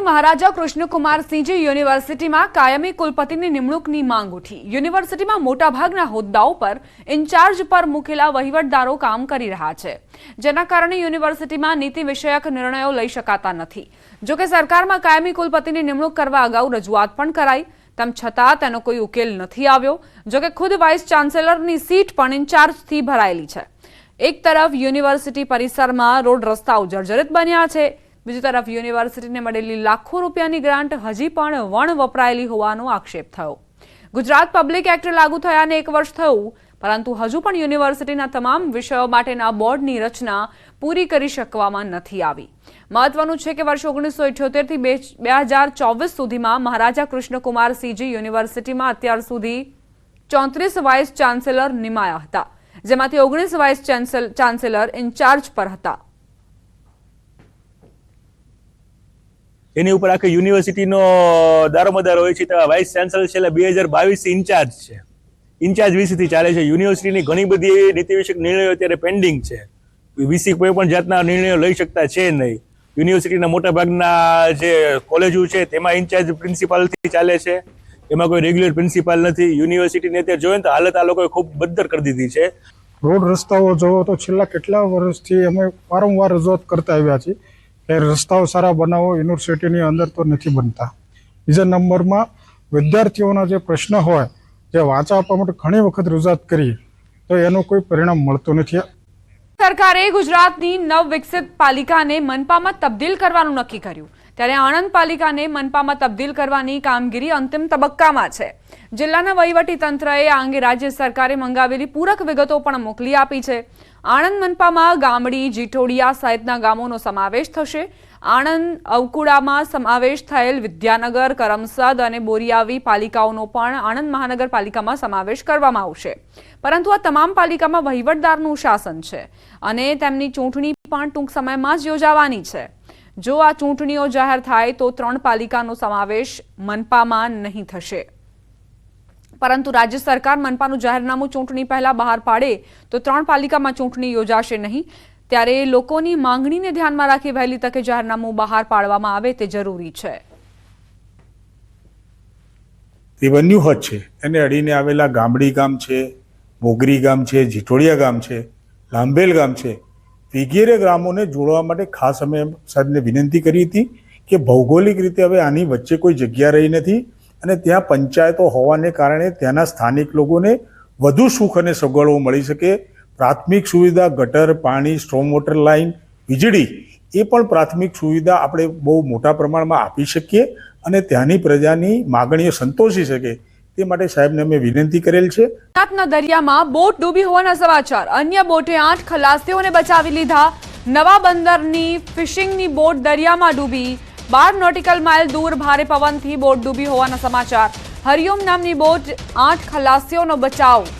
વડોદરાની મહારાજા કૃષ્ણકુમારસિંહજી યુનિવર્સિટીમાં કાયમી કુલપતિની નિમણૂકની માંગ ઉઠી। યુનિવર્સિટીમાં મોટાભાગના હોદ્દાઓ પર ઇન્ચાર્જ પર મૂકેલા વહીવટદારો કામ કરી રહ્યા છે, જેના કારણે યુનિવર્સિટીમાં નીતિ વિષયક નિર્ણયો લઈ શકાતા નથી। જો કે સરકારમાં કાયમી કુલપતિની નિમણૂક કરવા અગાઉ રજૂઆત પણ કરાઈ, તેમ છતાં તેનો કોઈ ઉકેલ નથી આવ્યો। જો કે ખુદ વાઇસ ચાન્સેલરની સીટ પણ ઇન્ચાર્જથી ભરાયેલી છે। એક તરફ યુનિવર્સિટી પરિસરમાં રોડ રસ્તાઓ જર્જરિત બન્યા છે, બીજી તરફ યુનિવર્સિટીને મળેલી લાખો રૂપિયાની ગ્રાન્ટ હજી પણ વણ વપરાયેલી હોવાનો આક્ષેપ થયો। ગુજરાત પબ્લિક એક્ટ લાગુ થયાને 1 વર્ષ થયું, પરંતુ હજુ પણ યુનિવર્સિટીના તમામ વિષયો માટેના બોર્ડની રચના પૂરી કરી શકવામાં નથી આવી। મહત્વનું છે કે વર્ષ 1978 થી 2024 સુધીમાં મહારાજા કૃષ્ણકુમારસિંહજી યુનિવર્સિટીમાં અત્યાર સુધી 34 વાઇસ ચાન્સેલર નિમાયા હતા, જેમાંથી 19 વાઇસ ચાન્સેલર ઇન્ચાર્જ પર હતા। એની ઉપર આખી યુનિવર્સિટીનો દારોમદાર હોય છે। તો વાઇસ ચાન્સેલર છેલ્લા 2022 ઇન્ચાર્જ છે, ઇન્ચાર્જ વીસીથી ચાલે છે। યુનિવર્સિટીની ઘણી બધી નીતિ વિષયક નિર્ણયો અત્યારે પેન્ડિંગ છે। વીસી કોઈ પણ જાતના નિર્ણયો લઈ શકતા છે નહીં। યુનિવર્સિટીના મોટા ભાગના જે કોલેજો છે તેમાં ઇન્ચાર્જ પ્રિન્સિપાલથી ચાલે છે, એમાં કોઈ રેગ્યુલર પ્રિન્સિપાલ નથી। યુનિવર્સિટીને અત્યારે જોઈએ તો હાલત આ લોકોએ ખૂબ બદતર કરી દીધી છે। રોડ રસ્તાઓ જોવો તો છેલ્લા કેટલા વર્ષથી અમે વારંવાર રજૂઆત કરતા આવ્યા છીએ કે રસ્તાઓ સારા બનાવો, યુનિવર્સિટીની અંદર તો નથી બનતા। બીજા નંબરમાં વિદ્યાર્થીઓના જે પ્રશ્ન હોય, જે વાંચા આપવા માટે ઘણી વખત રજૂઆત કરી તો એનું કોઈ પરિણામ મળતું નથી। સરકારે ગુજરાતની નવવિકસિત પાલિકાને મનપામાં તબદીલ કરવાનું નક્કી કર્યું, ત્યારે આણંદ પાલિકાને મનપામાં તબદીલ કરવાની કામગીરી અંતિમ તબક્કામાં છે। જિલ્લાના વહીવટી તંત્રએ આ અંગે રાજ્ય સરકારે મંગાવેલી પૂરક વિગતો પણ મોકલી આપી છે। આણંદ મનપામાં ગામડી, જીટોડિયા સહિતના ગામોનો સમાવેશ થશે। આણંદ અવકુડામાં સમાવેશ થયેલ વિદ્યાનગર, કરમસદ અને બોરિયાવી પાલિકાઓનો પણ આણંદ મહાનગરપાલિકામાં સમાવેશ કરવામાં આવશે, પરંતુ આ તમામ પાલિકામાં વહીવટદારનું શાસન છે અને તેમની ચૂંટણી પણ ટૂંક સમયમાં જ યોજાવાની છે। જો આ ચૂંટણીઓ જાહેર થાય તો 3 પાલિકાનો સમાવેશ મનપામાં નહીં થશે, પરંતુ રાજ્ય સરકાર મનપાનું જાહેરનામું ચૂંટણી પહેલા બહાર પાડે તો 3 પાલિકામાં ચૂંટણી યોજાશે નહીં। ત્યારે લોકોની માંગણીને ધ્યાનમાં રાખી વહેલી તકે જાહેરનામું બહાર પાડવામાં આવે તે જરૂરી છે। રેવન્યુ હદ છે એને અડીને આવેલા ગામડી ગામ છે, મોગરી ગામ છે, જીટોડિયા ગામ છે, લાંભેલ ગામ છે, વગેરે ગામોને જોડવા માટે ખાસ અમે સાહેબને વિનંતી કરી હતી કે ભૌગોલિક રીતે હવે આની વચ્ચે કોઈ જગ્યા રહી નથી અને ત્યાં પંચાયતો હોવાને કારણે ત્યાંના સ્થાનિક લોકોને વધુ સુખ અને સગવડો મળી શકે। પ્રાથમિક સુવિધા, ગટર, પાણી, સ્ટ્રોમ વોટર લાઇન, વીજળી એ પણ પ્રાથમિક સુવિધા આપણે બહુ મોટા પ્રમાણમાં આપી શકીએ અને ત્યાંની પ્રજાની માગણીઓ સંતોષી શકે તે માટે સાહેબને અમે વિનંતી કરેલ છે। ગુજરાતના દરિયામાં બોટ ડૂબી હોવાના સમાચાર, અન્ય બોટે 8 ખલાસીઓને બચાવી લીધા। નવા બંદરની ફિશિંગની બોટ દરિયામાં ડૂબી, 12 નોટિકલ માઇલ દૂર ભારે પવનથી બોટ ડૂબી હોવાના સમાચાર। હરિઓમ નામની બોટ 8 ખલાસીઓનો બચાવ।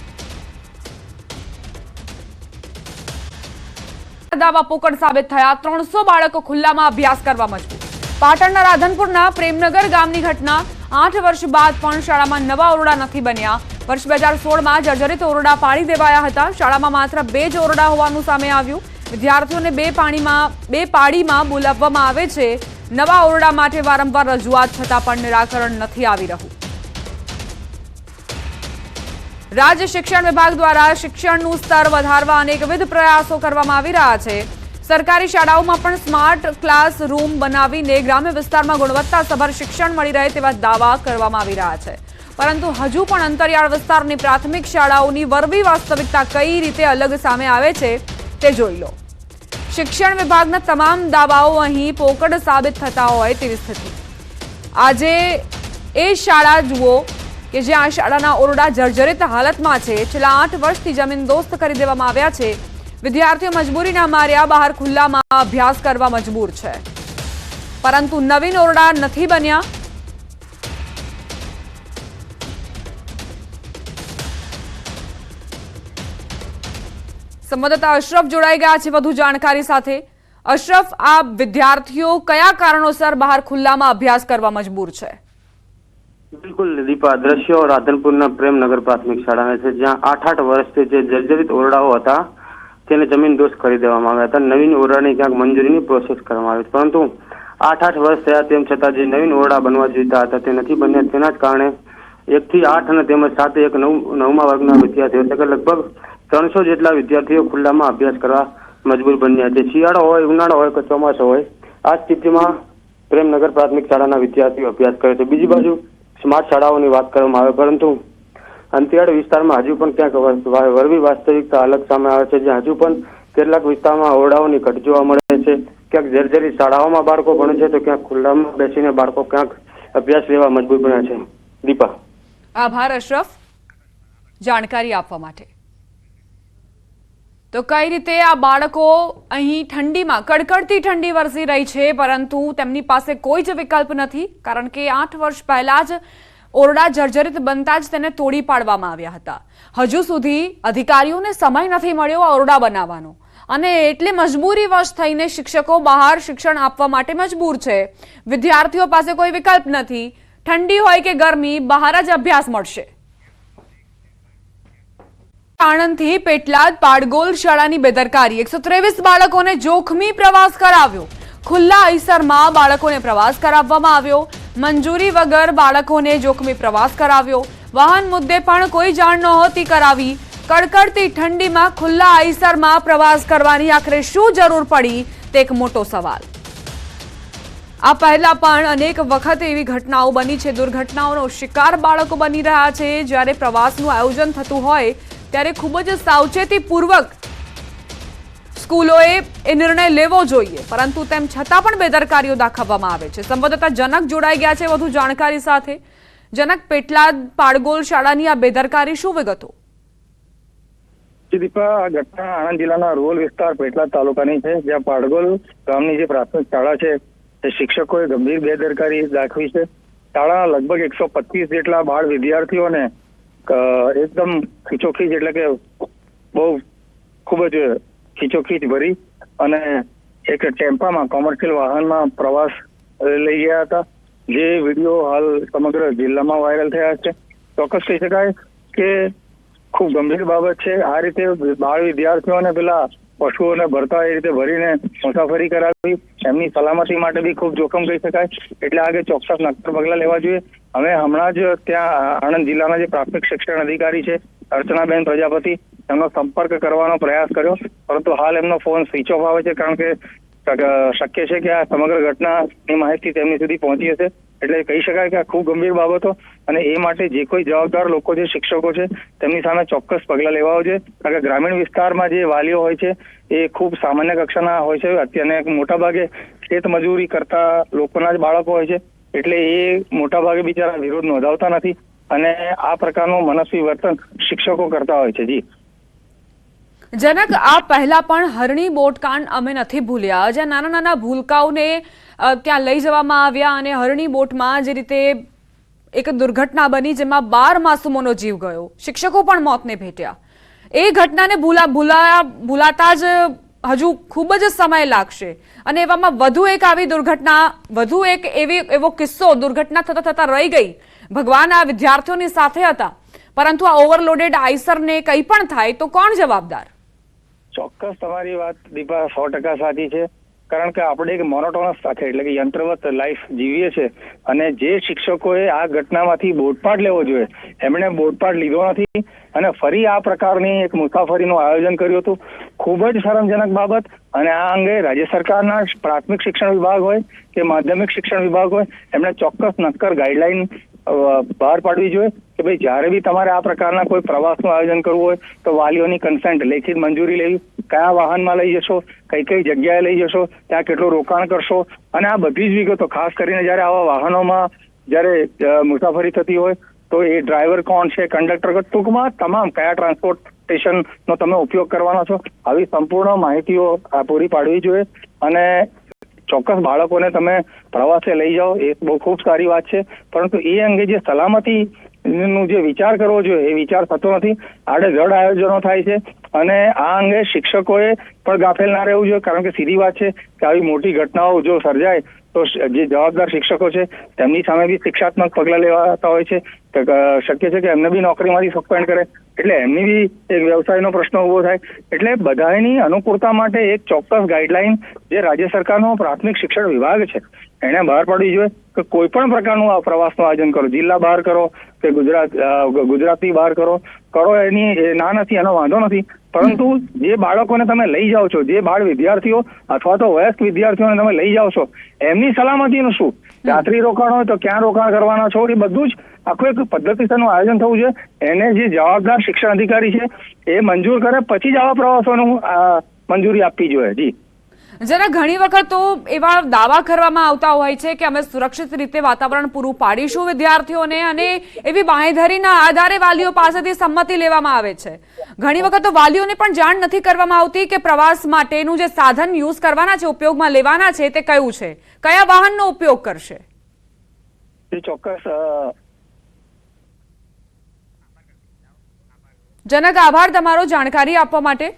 દાવા પોકળ સાબિત થયા, 300 બાળકો ખુલ્લામાં અભ્યાસ કરવા મજબૂર। પાટણના રાધનપુરના પ્રેમનગર ગામની ઘટના, 8 વર્ષ બાદ પણ શાળામાં નવા ઓરડા નથી બન્યા। વર્ષ 2016માં જર્જરિત ઓરડા પાડી દેવાયા હતા। શાળામાં માત્ર 2 જ ઓરડા હોવાનું સામે આવ્યું। વિદ્યાર્થીઓને બે પાડીમાં બોલાવવામાં આવે છે। નવા ઓરડા માટે વારંવાર રજૂઆત છતાં પણ નિરાકરણ નથી આવી રહ્યું। રાજ્ય શિક્ષણ વિભાગ દ્વારા શિક્ષણનું સ્તર વધારવા અનેકવિધ પ્રયાસો કરવામાં આવી રહ્યા છે। સરકારી શાળાઓમાં પણ સ્માર્ટ ક્લાસરૂમ બનાવીને ગ્રામ્ય વિસ્તારમાં ગુણવત્તાસભર શિક્ષણ મળી રહે તેવા દાવા કરવામાં આવી રહ્યા છે, પરંતુ હજુ પણ અંતરિયાળ વિસ્તારની પ્રાથમિક શાળાઓની વરવી વાસ્તવિકતા કઈ રીતે અલગ સામે આવે છે તે જોઈ લો। શિક્ષણ વિભાગના તમામ દાવાઓ અહીં પોકળ સાબિત થતા હોય તેવી સ્થિતિ। આજે એ શાળા જુઓ કે જ્યાં શાળાના ઓરડા જર્જરિત હાલતમાં છે। છેલ્લા 8 વર્ષથી જમીનદોસ્ત કરી દેવામાં આવ્યા છે। વિદ્યાર્થીઓ મજબૂરીના માર્યા બહાર ખુલ્લામાં અભ્યાસ કરવા મજબૂર છે, પરંતુ નવીન ઓરડા નથી બન્યા। સંવાદદાતા અશરફ જોડાઈ ગયા છે વધુ જાણકારી સાથે। અશરફ, આ વિદ્યાર્થીઓ કયા કારણોસર બહાર ખુલ્લામાં અભ્યાસ કરવા મજબૂર છે? बिल्कुल दीपा, દ્રશ્યો રાધનપુરના પ્રેમનગર પ્રાથમિક શાળાના છે, જ્યાં 8 વર્ષથી જે જર્જરિત ઓરડાઓ હતા તેને જમીનદોસ્ત કરી દેવામાં આવ્યા હતા। નવીન ઓરડાની ક્યાંક મંજૂરીની પ્રોસેસ કરવામાં આવી, પરંતુ 8 વર્ષ થયા તેમ છતાં જે નવીન ઓરડા બનવા જોઈતા હતા તે નથી બન્યા. તેના જ કારણે 1 થી 8 અને તેમજ 7 એક 9મા વર્ગના વિદ્યાર્થીઓ એટલે કે લગભગ 300 જેટલા વિદ્યાર્થીઓ ખુલ્લામાં અભ્યાસ કરવા મજબૂર બન્યા છે. શિયાળો હોય, ઉનાળો હોય કે ચોમાસો હોય, આ સ્થિતિમાં પ્રેમનગર પ્રાથમિક શાળાના વિદ્યાર્થીઓ અભ્યાસ કરે છે. બીજી બાજુ સ્માર્ટ શાળાઓની વાત કરવામાં આવે, પરંતુ અંતરિયાળ વિસ્તારમાં હજુ પણ ક્યાંક વરવી વાસ્તવિકતા અલગ સામે આવે છે, જ્યાં હજુ પણ કેટલાક વિસ્તારમાં ઓરડાઓની ઘટ જોવા મળે છે. ક્યાંક જર્જરિત શાળાઓમાં બાળકો ભણે છે તો ક્યાંક ખુલ્લામાં બેસીને બાળકો ક્યાંક અભ્યાસ લેવા મજબૂર બન્યા છે. દીપા, આભાર અશરફ જાણકારી આપવા માટે. તો કઈ રીતે આ બાળકો અહીં ઠંડીમાં કડકડતી ઠંડી વરસી રહી છે, પરંતુ તેમની પાસે કોઈ જ વિકલ્પ નથી, કારણ કે 8 વર્ષ પહેલા જ ઓરડા જર્જરિત બનતા જ તેને તોડી પાડવામાં આવ્યા હતા. હજુ સુધી અધિકારીઓને સમય નથી મળ્યો આ ઓરડા બનાવવાનો, અને એટલે મજબૂરીવશ થઈને શિક્ષકો બહાર શિક્ષણ આપવા માટે મજબૂર છે. વિદ્યાર્થીઓ પાસે કોઈ વિકલ્પ નથી. ઠંડી હોય કે ગરમી, બહાર જ અભ્યાસ મળશે. આણંદથી પેટલાદ પાડગોલ શાળાની બેદરકારી. 123 બાળકોને જોખમી પ્રવાસ કરાવ્યો. ખુલ્લા અઈસરમાં બાળકોને પ્રવાસ કરાવવામાં આવ્યો. મંજૂરી વગર બાળકોને જોખમી પ્રવાસ કરાવ્યો. વાહન મુદ્દે પણ કોઈ જાણ નહોતી કરાવી. કડકડતી ઠંડીમાં ખુલ્લા અઈસરમાં પ્રવાસ કરવાની આખરે શું જરૂર પડી તે એક મોટો સવાલ. આ પહેલા પણ અનેક વખત એવી ઘટનાઓ બની છે. દુર્ઘટનાઓનો શિકાર બાળકો બની રહ્યા છે. જ્યારે પ્રવાસનું આયોજન થતું હોય ત્યારે ખૂબ જ સાવચેતીપૂર્વક સ્કૂલોએ એ નિર્ણય લેવો જોઈએ, પરંતુ તેમ છતાં પણ બેદરકારીઓ દાખવવામાં આવે છે. સંવાદદાતા જનક જોડાઈ ગયા છે વધુ જાણકારી સાથે. જનક, પેટલાદ પાડગોલ શાળાની આ બેદરકારી શું વિગતો? દીપા, આ ઘટના આણંદ જિલ્લાના રૂરલ વિસ્તાર પેટલાદ તાલુકાની છે, જ્યાં પાડગોલ ગામની જે પ્રાથમિક શાળા છે તે શિક્ષકોએ ગંભીર બેદરકારી દાખવી છે. શાળાના લગભગ 125 જેટલા બાળ વિદ્યાર્થીઓને એકદમ ખીચોખીચ એટલે કે બહુ ખૂબ જ ખીચોખીચ ભરી અને એક ટેમ્પામાં કોમર્શિયલ વાહનમાં પ્રવાસ લઈ ગયા હતા, જે વિડીયો હાલ સમગ્ર જિલ્લામાં વાયરલ થયા છે. ચોક્કસ કહી શકાય કે ખૂબ ગંભીર બાબત છે. આ રીતે બાળ વિદ્યાર્થીઓને પેલા પશુઓને ભરતા એ રીતે ભરીને મુસાફરી કરાવી, એમની સલામતી માટે બી ખૂબ જોખમ કહી શકાય. એટલે આગળ ચોક્કસ નક્કર પગલાં લેવા જોઈએ. અમે હમણાં જ ત્યાં આણંદ જિલ્લાના જે પ્રાથમિક શિક્ષણ અધિકારી છે અર્ચનાબેન પ્રજાપતિ, એમનો સંપર્ક કરવાનો પ્રયાસ કર્યો, પરંતુ હાલ એમનો ફોન સ્વિચ ઓફ આવે છે, કારણ કે શક્ય છે કે આ સમગ્ર ઘટનાની માહિતી તેમની સુધી પહોંચી હશે. એટલે કહી શકાય કે આ ખૂબ ગંભીર બાબતો, અને એ માટે જે કોઈ જવાબદાર લોકો છે, શિક્ષકો છે, તેમની સામે ચોક્કસ પગલાં લેવા જોઈએ. કારણ કે ગ્રામીણ વિસ્તારમાં જે વાલીઓ હોય છે એ ખૂબ સામાન્ય કક્ષાના હોય છે, અત્યારે મોટાભાગે ખેત મજૂરી કરતા લોકોના જ બાળકો હોય છે, એટલે એ મોટાભાગે બિચારા વિરોધ નોંધાવતા નથી, અને આ પ્રકારનું મનસ્વી વર્તન શિક્ષકો કરતા હોય છે. જી જનક, આ પહેલા પણ હરણી બોટકાંડ અમે નથી ભૂલ્યા, જ્યાં નાના નાના ભૂલકાઓને ત્યાં લઈ જવામાં આવ્યા અને હરણી બોટમાં જે રીતે એક દુર્ઘટના બની જેમાં 12 માસૂમોનો જીવ ગયો, શિક્ષકો પણ મોતને ભેટ્યા. એ ઘટનાને ભૂલાતા જ હજુ ખૂબ જ સમય લાગશે, અને એવામાં વધુ એક આવી દુર્ઘટના, વધુ એક એવો કિસ્સો દુર્ઘટના થતા રહી ગઈ. ભગવાન આ વિદ્યાર્થીઓની સાથે હતા, પરંતુ આ ઓવરલોડેડ આઈસરને કંઈ પણ થાય તો કોણ જવાબદાર? ચોક્કસ તમારી વાત દીપા 100% સાચી છે. કારણ કે આપણે એક મોનોટોનસ સાથે એટલે કે યંત્રવત લાઈફ જીવીએ છીએ, અને જે શિક્ષકોએ આ ઘટનામાંથી બોધપાઠ લેવો જોઈએ એમણે બોધપાઠ લીધો નથી, અને ફરી આ પ્રકારની એક મુસાફરીનું આયોજન કર્યું હતું. ખૂબ જ શરમજનક બાબત. અને આ અંગે રાજ્ય સરકારના પ્રાથમિક શિક્ષણ વિભાગ હોય કે માધ્યમિક શિક્ષણ વિભાગ હોય, એમણે ચોક્કસ નક્કર ગાઈડલાઈન બહાર પાડવી જોઈએ કે ભાઈ જ્યારે બી તમારે આ પ્રકારના કોઈ પ્રવાસનું આયોજન કરવું હોય તો વાલીઓની કન્સેન્ટ, લેખિત મંજૂરી લેવી, કયા વાહનમાં લઈ જશો, કઈ કઈ જગ્યાએ લઈ જશો, ત્યાં કેટલું રોકાણ કરશો, અને આ બધી જ વિગતો, ખાસ કરીને જ્યારે આવા વાહનોમાં જ્યારે મુસાફરી થતી હોય તો એ ડ્રાઈવર કોણ છે, કંડક્ટર, ટૂંકમાં તમામ કયા ટ્રાન્સપોર્ટેશનનો તમે ઉપયોગ કરવાનો છો, આવી સંપૂર્ણ માહિતીઓ પૂરી પાડવી જોઈએ. અને ચોક્કસ બાળકોને તમે પ્રવાસે લઈ જાઓ એ બહુ ખૂબ સારી વાત છે, પરંતુ એ અંગે જે સલામતી નું જે વિચાર કરવો જોઈએ એ વિચાર થતો નથી. આડેધડ આયોજનો થાય છે, અને આ અંગે શિક્ષકોએ પણ ગાફેલ ના રહેવું જોઈએ. કારણ કે સીધી વાત છે કે આવી મોટી ઘટનાઓ જો સર્જાય તો જે જવાબદાર શિક્ષકો છે તેમની સામે બી શિક્ષાત્મક પગલાં લેવાતા હોય છે. શક્ય છે કે એમને બી નોકરીમાંથી સસ્પેન્ડ કરે, એટલે એમની બી એક વ્યવસાયનો પ્રશ્ન ઉભો થાય. એટલે બધાની અનુકૂળતા માટે એક ચોક્કસ ગાઈડલાઈન જે રાજ્ય સરકારનો પ્રાથમિક શિક્ષણ વિભાગ છે એને બહાર પાડવી જોઈએ કે કોઈ પણ પ્રકારનું આ પ્રવાસનું આયોજન કરો, જિલ્લા બહાર કરો કે ગુજરાતની બહાર કરો, એની ના નથી, એનો વાંધો નથી. પરંતુ જે બાળકોને તમે લઈ જાઓ છો, જે બાળ વિદ્યાર્થીઓ અથવા તો વયસ્ક વિદ્યાર્થીઓને તમે લઈ જાઓ છો, એમની સલામતીનું શું? રાત્રિ રોકાણ હોય તો ક્યાં રોકાણ કરવાના છો, એ બધું જ આખું એક પદ્ધતિસરનું આયોજન થવું જોઈએ. એને જે જવાબદાર શિક્ષણ અધિકારી છે એ મંજૂર કરે પછી જ આવા પ્રવાસોનું મંજૂરી આપવી જોઈએ. જી જરા ઘણી વખત તો એવા દાવા કરવામાં આવતા હોય છે કે અમે સુરક્ષિત રીતે વાતાવરણ પૂરું પાડીશું વિદ્યાર્થીઓને, અને એવી બાંહેધરીના આધારે વાલીઓ પાસેથી સંમતિ લેવામાં આવે છે. ઘણી વખત તો વાલીઓને પણ જાણ નથી કરવામાં આવતી કે પ્રવાસ માટેનું જે સાધન યુઝ કરવાના છે, ઉપયોગમાં લેવાના છે, તે કયું છે, કયા વાહનનો ઉપયોગ કરશે. ચોક્કસ. જનક, આભાર તમારો જાણકારી આપવા માટે.